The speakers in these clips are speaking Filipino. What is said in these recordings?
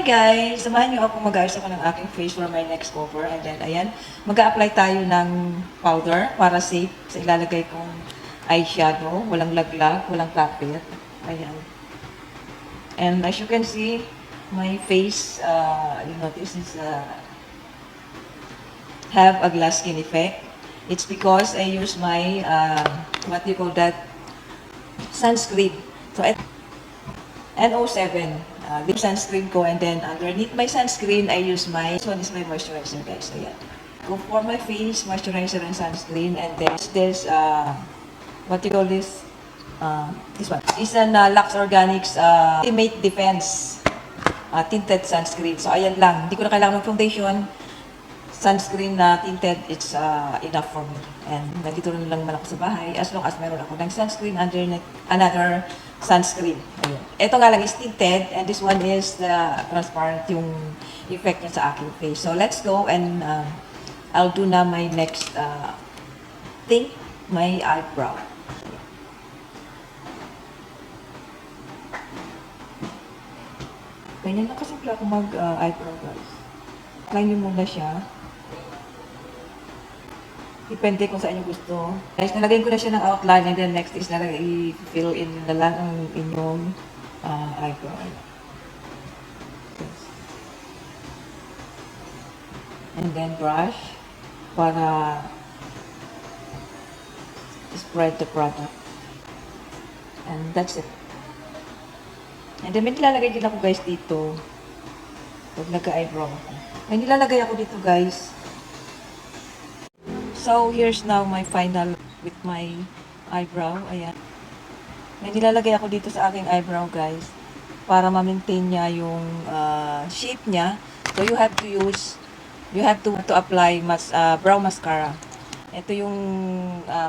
guys! Samahan niyo ako mag-ayos ako ng aking face for my next cover. And then, ayan, mag-a-apply tayo ng powder para safe sa ilalagay kong eyeshadow. Walang laglag, walang kapit. Ayan. And as you can see, my face, you know, this is have a glass skin effect. It's because I use my, what do you call that, sunscreen. So, NO7, lip sunscreen ko, and then underneath my sunscreen, I use this one is my moisturizer, guys. So, yeah. Go for my face, moisturizer and sunscreen, and then this, what do you call this? This one. It's an Lux Organics Ultimate Defense tinted sunscreen. So, ayan lang. Hindi ko na kailangan ng foundation. Sunscreen na tinted, it's enough for me. And nandito rin lang naman ako sa bahay as long as meron ako ng sunscreen underneath another sunscreen. Ayun. Ito nga lang is tinted and this one is the transparent yung effect niya sa aking face. So let's go and I'll do na my next thing, my eyebrow. Ganyan lang kasimple ako mag-eyebrow, guys. Apply nyo muna siya. Depende kung saan nyo gusto. Guys, nalagay ko na siya ng outline and then next is i-fill in na lang ang inyong eyebrow. And then brush para spread the product. And that's it. And then may nilalagay din ako guys dito. Pag nagka-eyebrow ako. May nilalagay ako dito guys. So, here's now my final with my eyebrow. Ayan. May nilalagay ako dito sa aking eyebrow, guys. Para ma-maintain niya yung shape niya. So, you have to apply brow mascara. Ito yung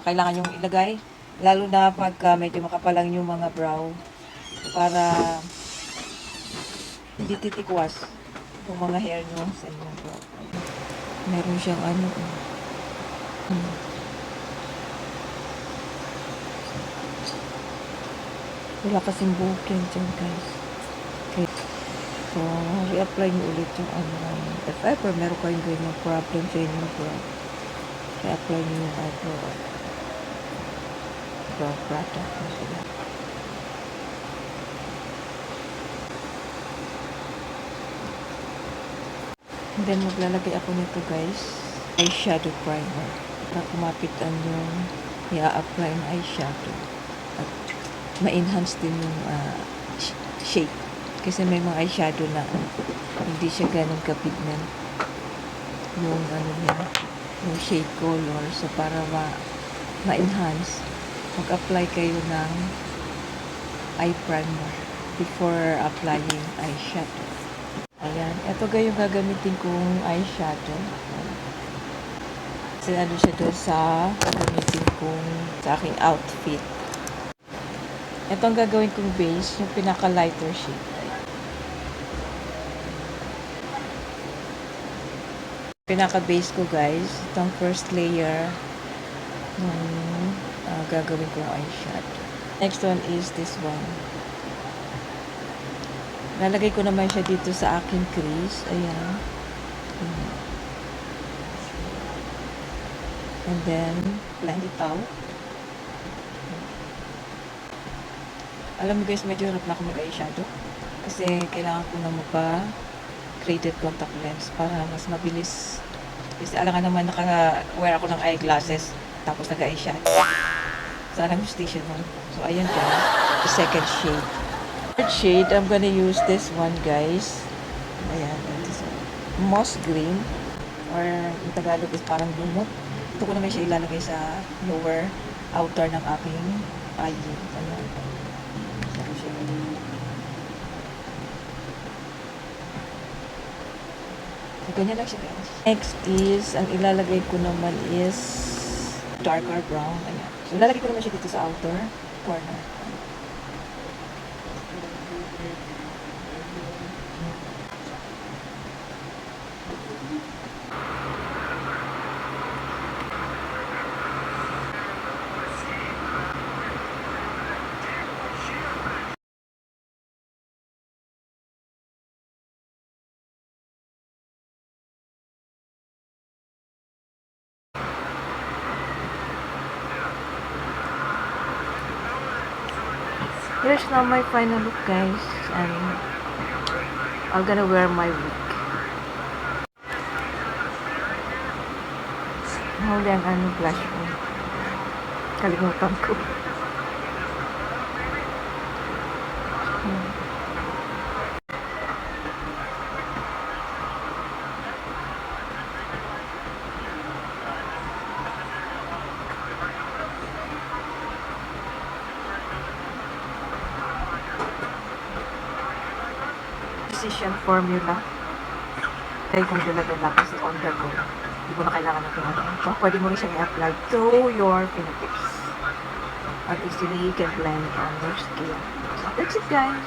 kailangan yung ilagay. Lalo na pag medyo makapalang yung mga brow. Para hindi titikwas yung mga hair nyo sa inyong brow. Meron siyang wala kasing buhok yan dyan, guys. Okay. So, re-apply nyo ulit yung if ever meron kayong ganyan problem sa inyong brow, re-apply nyo yung brow product. And then, maglalagay ako nito, guys, eyeshadow primer. Para kumapit ang yung i-apply ng eyeshadow. At ma-enhance din yung shape. Kasi may mga eyeshadow na hindi siya ganun ka-pigment. Yung niya, yung shade color. So, para ma-enhance, mag-apply kayo ng eye primer before applying eyeshadow. Ayan. Ito yung gagamitin kong eyeshadow. Kasi siya doon sa gagamitin kong sa aking outfit. Ito ang gagawin kong base, yung pinaka-lighter shade. Pinaka-base ko guys, itong first layer ng gagawin kong eyeshadow. Next one is this one. Lalagay ko naman siya dito sa aking crease. Ayan. And then, blend it out. Alam mo guys, medyo harap na ako mag-eyeshadow. Kasi kailangan ko na mapa-graded contact lens para mas mabilis. Kasi alam nga naman, naka-wear ako ng eyeglasses tapos nag-eyeshadow. Sana gusto mo. So, ayan guys. The second shade. Third shade, I'm gonna use this one guys. Ayan. This one. Moss green. Or in Tagalog is parang lumot. Ito ko naman siya ilalagay sa lower outer ng aking eyelid. Ayan. So, ganyan lang siya guys. Next is, ang ilalagay ko naman is darker brown. Ayan. So, ilalagay ko naman siya dito sa outer corner. Here's now my final look, guys, and I'm gonna wear my wig. Huli ang ano, blush ko. Kalimutan ko. Precision formula. Kaya kung dala-dala kasi on the go, hindi mo na kailangan ng pinag so, pwede mo rin siyang i-apply to your fingertips. And easily you can blend on your skin. So that's it, guys.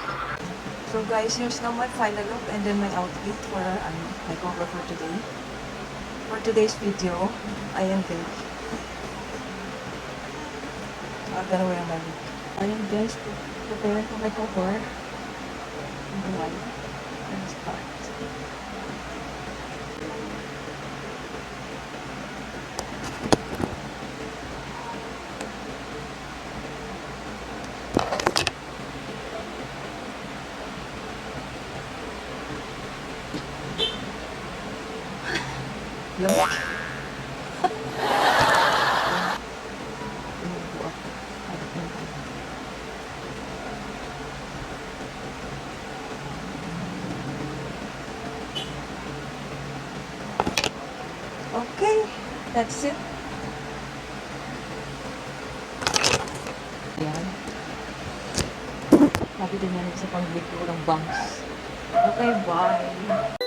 So guys, here's now my final look and then my outfit for my cover for today. For today's video, I am good. I'm gonna wear my wig. I am guys preparing for my cover. Let's start. Lamok. Okay, that's it. Ayan. Sabi din yan sa pang-video ng bangs. Okay, bye.